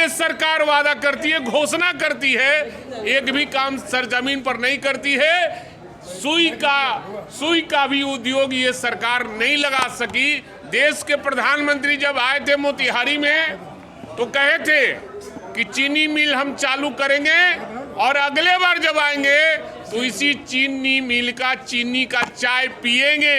ये सरकार वादा करती है, घोषणा करती है, एक भी काम सरजमीन पर नहीं करती है। सुई का भी उद्योग ये सरकार नहीं लगा सकी। देश के प्रधानमंत्री जब आए थे मोतिहारी में तो कहे थे कि चीनी मिल हम चालू करेंगे और अगले बार जब आएंगे तो इसी चीनी मिल का चीनी का चाय पिएंगे,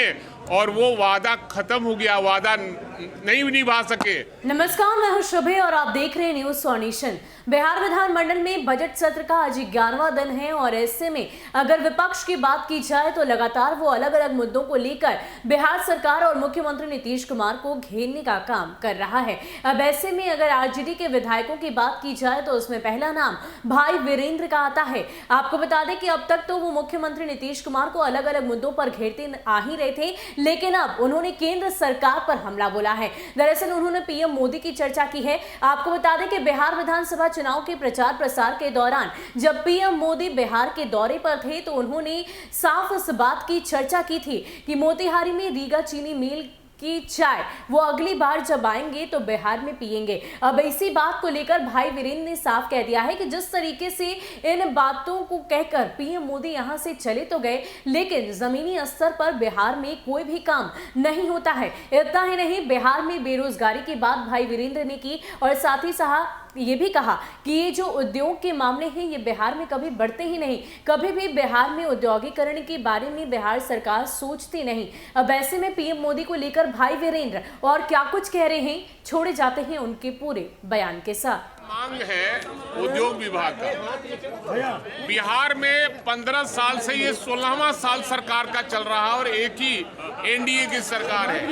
और वो वादा खत्म हो गया, वादा नहीं निभा सके। नमस्कार, मैं हूं शुभे और आप देख रहे हैं न्यूज़ फॉर नेशन। बिहार विधानमंडल में बजट सत्र का आज 11वां दिन है और ऐसे में अगर विपक्ष की बात की जाए तो लगातार वो अलग अलग मुद्दों को लेकर बिहार सरकार और मुख्यमंत्री नीतीश कुमार को घेरने का काम कर रहा है। अब ऐसे में अगर आरजेडी के विधायकों की बात की जाए तो उसमें पहला नाम भाई वीरेंद्र का आता है। आपको बता दें कि अब तक तो वो मुख्यमंत्री नीतीश कुमार को अलग अलग मुद्दों पर घेरते आ ही रहे थे, लेकिन अब उन्होंने केंद्र सरकार पर हमला बोला है। दरअसल उन्होंने पीएम मोदी की चर्चा की है। आपको बता दें कि बिहार विधानसभा चुनाव के प्रचार प्रसार के दौरान जब पीएम मोदी बिहार के दौरे पर थे तो उन्होंने साफ इस बात की चर्चा की थी कि मोतिहारी में रीगा चीनी मिल की चाय वो अगली बार जब आएंगे तो बिहार में पिएंगे। अब इसी बात को लेकर भाई वीरेंद्र ने साफ कह दिया है कि जिस तरीके से इन बातों को कहकर पीएम मोदी यहां से चले तो गए, लेकिन जमीनी स्तर पर बिहार में कोई भी काम नहीं होता है। इतना ही नहीं, बिहार में बेरोजगारी की बात भाई वीरेंद्र ने की और साथ ही साथ ये भी कहा कि ये जो उद्योग के मामले हैं ये बिहार में कभी बढ़ते ही नहीं, कभी भी बिहार में औद्योगिकरण के बारे में बिहार सरकार सोचती नहीं। अब ऐसे में पीएम मोदी को लेकर भाई वीरेंद्र और क्या कुछ कह रहे हैं, छोड़े जाते हैं उनके पूरे बयान के साथ। मांग है उद्योग विभाग का। बिहार में 15 साल से ये 16वां साल सरकार का चल रहा है और एक ही एनडीए की सरकार है।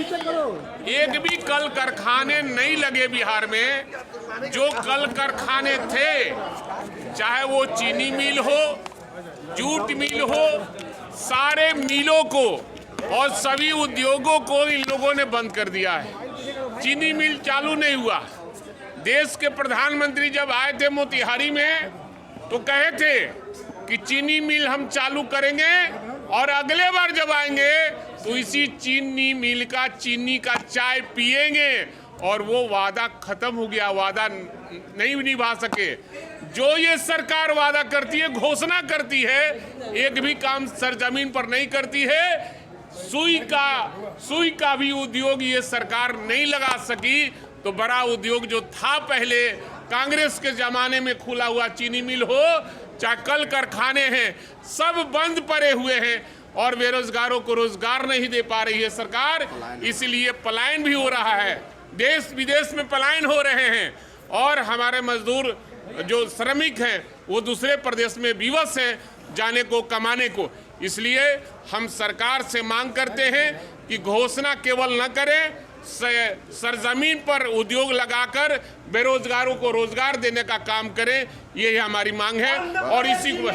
एक भी कल कारखाने नहीं लगे बिहार में। जो कल कारखाने थे, चाहे वो चीनी मिल हो, जूट मिल हो, सारे मिलों को और सभी उद्योगों को इन लोगों ने बंद कर दिया है। चीनी मिल चालू नहीं हुआ। देश के प्रधानमंत्री जब आए थे मोतिहारी में तो कहे थे कि चीनी मिल हम चालू करेंगे और अगले बार जब आएंगे तो इसी चीनी मिल का चीनी का चाय पिएंगे, और वो वादा खत्म हो गया, वादा नहीं निभा सके। जो ये सरकार वादा करती है, घोषणा करती है, एक भी काम सरजमीन पर नहीं करती है। सुई का भी उद्योग ये सरकार नहीं लगा सकी। तो बड़ा उद्योग जो था पहले कांग्रेस के जमाने में खुला हुआ चीनी मिल हो, चाहे कल कारखाने हैं, सब बंद पड़े हुए हैं और बेरोजगारों को रोजगार नहीं दे पा रही है सरकार। इसलिए पलायन भी हो रहा है, देश विदेश में पलायन हो रहे हैं और हमारे मजदूर जो श्रमिक हैं वो दूसरे प्रदेश में विवश हैं जाने को, कमाने को। इसलिए हम सरकार से मांग करते हैं कि घोषणा केवल न करें, सरजमीन पर उद्योग लगाकर बेरोजगारों को रोजगार देने का काम करें। यही हमारी मांग है और इसी को